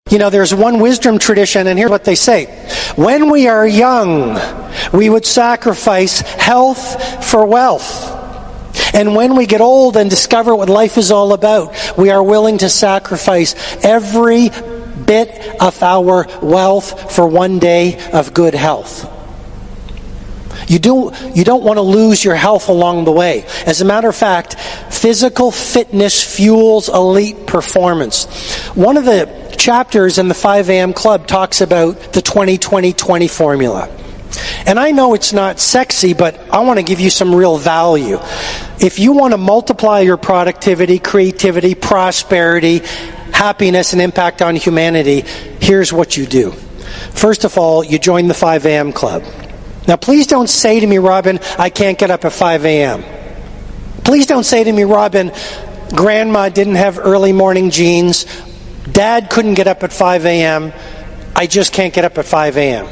You know, there's one wisdom tradition, and here's what they say. When we are young, we would sacrifice health for wealth. And when we get old and discover what life is all about, we are willing to sacrifice every bit of our wealth for one day of good health. You don't want to lose your health along the way. As a matter of fact, physical fitness fuels elite performance. One of the chapters in the 5 a.m. Club talks about the 20-20-20 formula. And I know it's not sexy, but I want to give you some real value. If you want to multiply your productivity, creativity, prosperity, happiness, and impact on humanity, here's what you do. First of all, you join the 5 a.m. Club. Now, please don't say to me, Robin, I can't get up at 5 a.m. Please don't say to me, Robin, Grandma didn't have early morning genes. Dad couldn't get up at 5 a.m. I just can't get up at 5 a.m.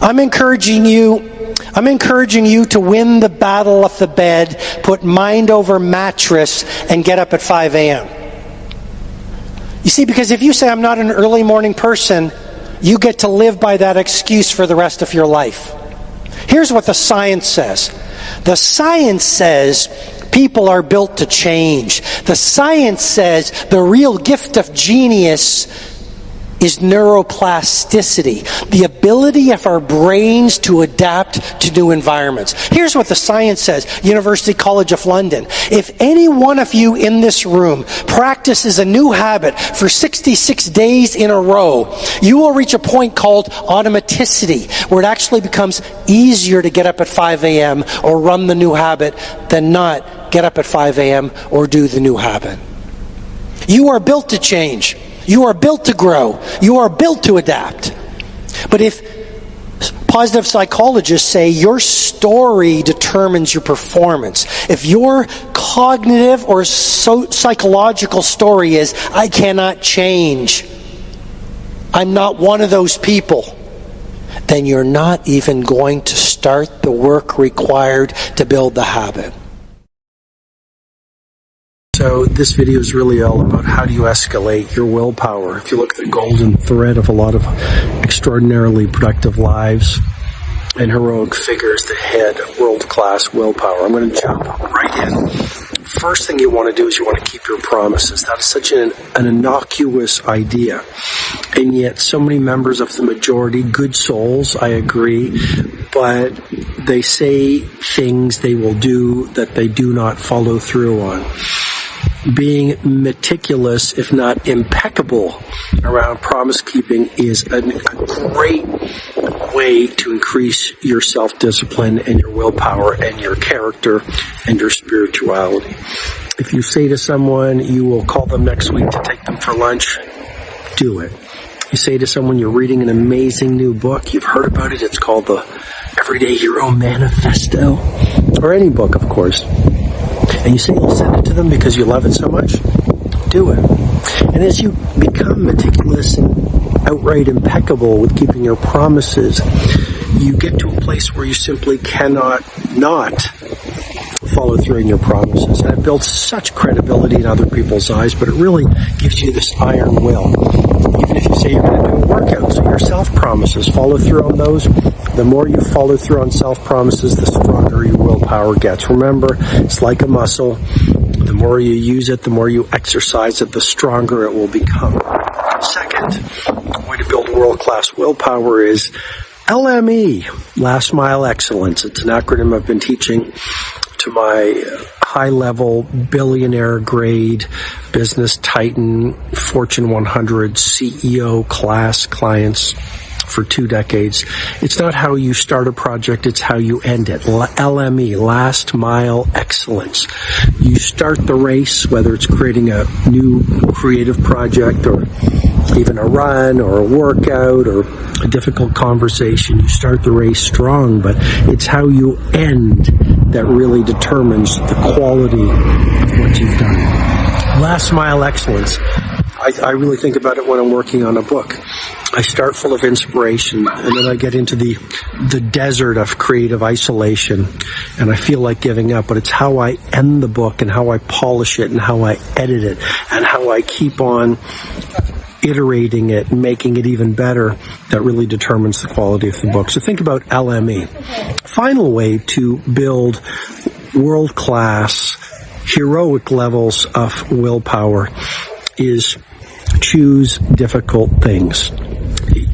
I'm encouraging you to win the battle of the bed, put mind over mattress, and get up at 5 a.m. You see, because if you say I'm not an early morning person, you get to live by that excuse for the rest of your life. Here's what the science says. The science says people are built to change. The science says the real gift of genius is neuroplasticity, the ability of our brains to adapt to new environments. Here's what the science says, University College of London. If any one of you in this room practices a new habit for 66 days in a row, you will reach a point called automaticity, where it actually becomes easier to get up at 5 a.m. or run the new habit than not get up at 5 a.m. or do the new habit. You are built to change. You are built to grow. You are built to adapt. But if positive psychologists say your story determines your performance, if your cognitive or psychological story is, I cannot change, I'm not one of those people, then you're not even going to start the work required to build the habit. So this video is really all about how do you escalate your willpower. If you look at the golden thread of a lot of extraordinarily productive lives and heroic figures that had world-class willpower, I'm going to jump right in. First thing you want to do is you want to keep your promises. That is such an innocuous idea. And yet so many members of the majority, good souls, I agree, but they say things they will do that they do not follow through on. Being meticulous, if not impeccable, around promise keeping is a great way to increase your self-discipline and your willpower and your character and your spirituality. If you say to someone you will call them next week to take them for lunch, do it. You say to someone you're reading an amazing new book, you've heard about it, it's called the Everyday Hero Manifesto, or any book, of course. And you say you'll send it to them because you love it so much, do it. And as you become meticulous and outright impeccable with keeping your promises, you get to a place where you simply cannot not follow through on your promises. And it builds such credibility in other people's eyes, but it really gives you this iron will. Even if you say you're going to do a workout, so your self-promises, follow through on those. The more you follow through on self-promises, the stronger your willpower gets. Remember, it's like a muscle. The more you use it, the more you exercise it, the stronger it will become. Second way to build world-class willpower is LME, Last Mile Excellence. It's an acronym I've been teaching to my high-level, billionaire-grade, business titan, Fortune 100 CEO class clients for 2 decades. It's not how you start a project, it's how you end it. LME, Last Mile Excellence. You start the race, whether it's creating a new creative project or even a run or a workout or a difficult conversation. You start the race strong, but it's how you end that really determines the quality of what you've done. Last Mile Excellence. I really think about it when I'm working on a book. I start full of inspiration, and then I get into the desert of creative isolation, and I feel like giving up, but it's how I end the book and how I polish it and how I edit it and how I keep on iterating it and making it even better that really determines the quality of the book. So think about LME. Final way to build world-class, heroic levels of willpower is choose difficult things.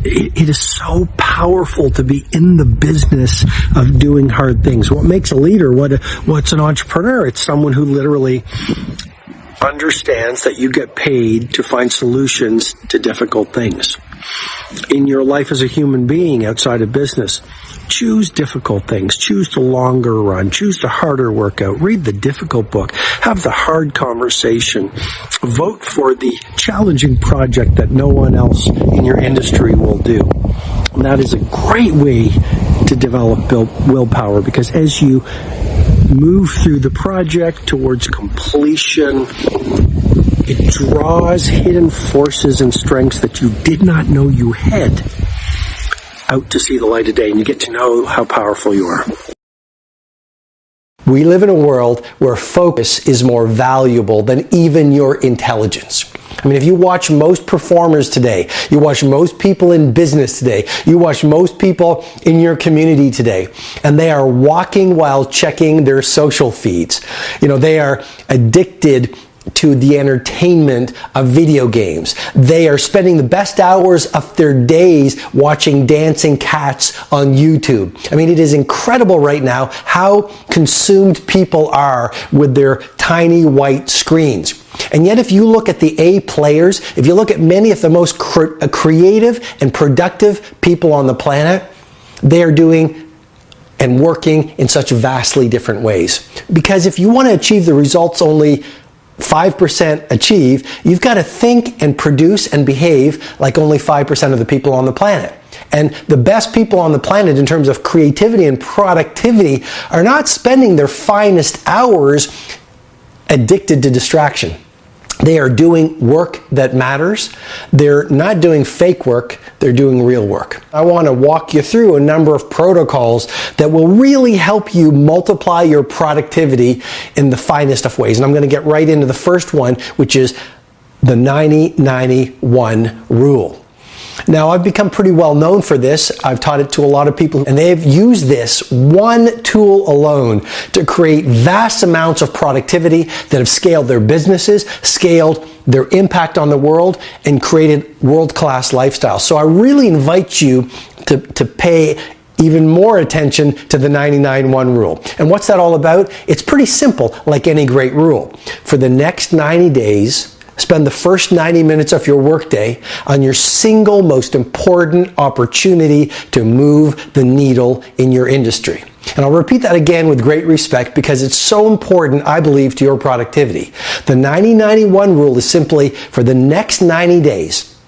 It is so powerful to be in the business of doing hard things. What makes a leader? What's an entrepreneur? It's someone who literally understands that you get paid to find solutions to difficult things. In your life as a human being outside of business, choose difficult things. Choose the longer run. Choose the harder workout. Read the difficult book. Have the hard conversation. Vote for the challenging project that no one else in your industry will do. And that is a great way to develop willpower, because as you move through the project towards completion, it draws hidden forces and strengths that you did not know you had out to see the light of day, and you get to know how powerful you are. We live in a world where focus is more valuable than even your intelligence. I mean, if you watch most performers today, you watch most people in business today, you watch most people in your community today, and they are walking while checking their social feeds. You know, they are addicted to the entertainment of video games. They are spending the best hours of their days watching dancing cats on YouTube. I mean, it is incredible right now how consumed people are with their tiny white screens. And yet if you look at the A players, if you look at many of the most creative and productive people on the planet, they are doing and working in such vastly different ways. Because if you want to achieve the results only 5% achieve, you've got to think and produce and behave like only 5% of the people on the planet. And the best people on the planet in terms of creativity and productivity are not spending their finest hours addicted to distraction. They are doing work that matters. They're not doing fake work, they're doing real work. I want to walk you through a number of protocols that will really help you multiply your productivity in the finest of ways. And I'm going to get right into the first one, which is the 90-90-1 rule. Now, I've become pretty well known for this. I've taught it to a lot of people, and they've used this one tool alone to create vast amounts of productivity that have scaled their businesses, scaled their impact on the world, and created world-class lifestyles. So I really invite you to pay even more attention to the 90-9-1 rule. And what's that all about? It's pretty simple, like any great rule. For the next 90 days, spend the first 90 minutes of your workday on your single most important opportunity to move the needle in your industry. And I'll repeat that again with great respect because it's so important, I believe, to your productivity. The 90-90-1 rule is simply for the next 90 days,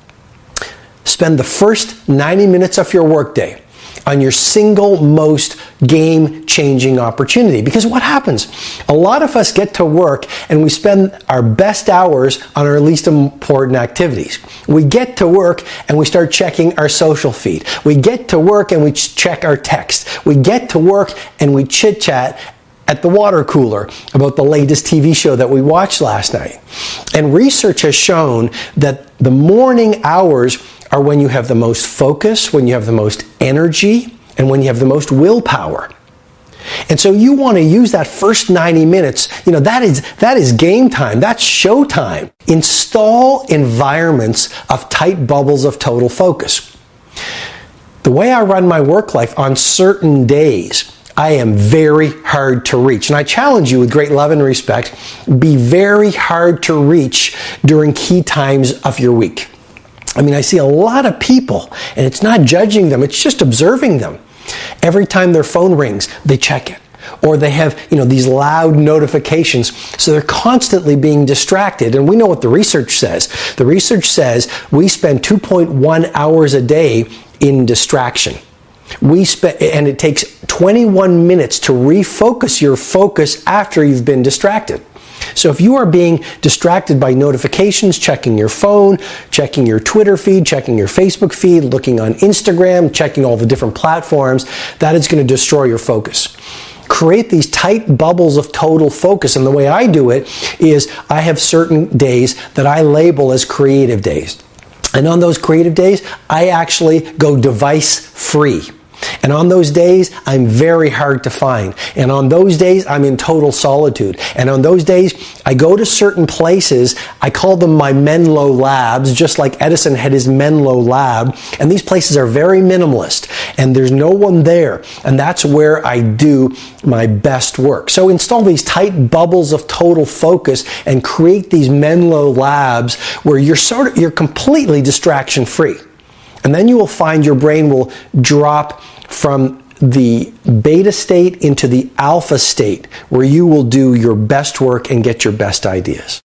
spend the first 90 minutes of your workday on your single most game-changing opportunity. Because what happens? A lot of us get to work and we spend our best hours on our least important activities. We get to work and we start checking our social feed. We get to work and we check our text. We get to work and we chit-chat at the water cooler about the latest TV show that we watched last night. And research has shown that the morning hours are when you have the most focus, when you have the most energy, and when you have the most willpower. And so you want to use that first 90 minutes, that is game time, that's show time. Install environments of tight bubbles of total focus. The way I run my work life, on certain days, I am very hard to reach. And I challenge you with great love and respect, be very hard to reach during key times of your week. I mean, I see a lot of people, and it's not judging them, it's just observing them. Every time their phone rings, they check it. Or they have, these loud notifications, so they're constantly being distracted. And we know what the research says. The research says we spend 2.1 hours a day in distraction. And it takes 21 minutes to refocus your focus after you've been distracted. So if you are being distracted by notifications, checking your phone, checking your Twitter feed, checking your Facebook feed, looking on Instagram, checking all the different platforms, that is going to destroy your focus. Create these tight bubbles of total focus. And the way I do it is I have certain days that I label as creative days. And on those creative days, I actually go device free. And on those days, I'm very hard to find. And on those days, I'm in total solitude. And on those days, I go to certain places. I call them my Menlo labs, just like Edison had his Menlo lab. And these places are very minimalist. And there's no one there. And that's where I do my best work. So install these tight bubbles of total focus and create these Menlo labs where you're completely distraction free. And then you will find your brain will drop from the beta state into the alpha state, where you will do your best work and get your best ideas.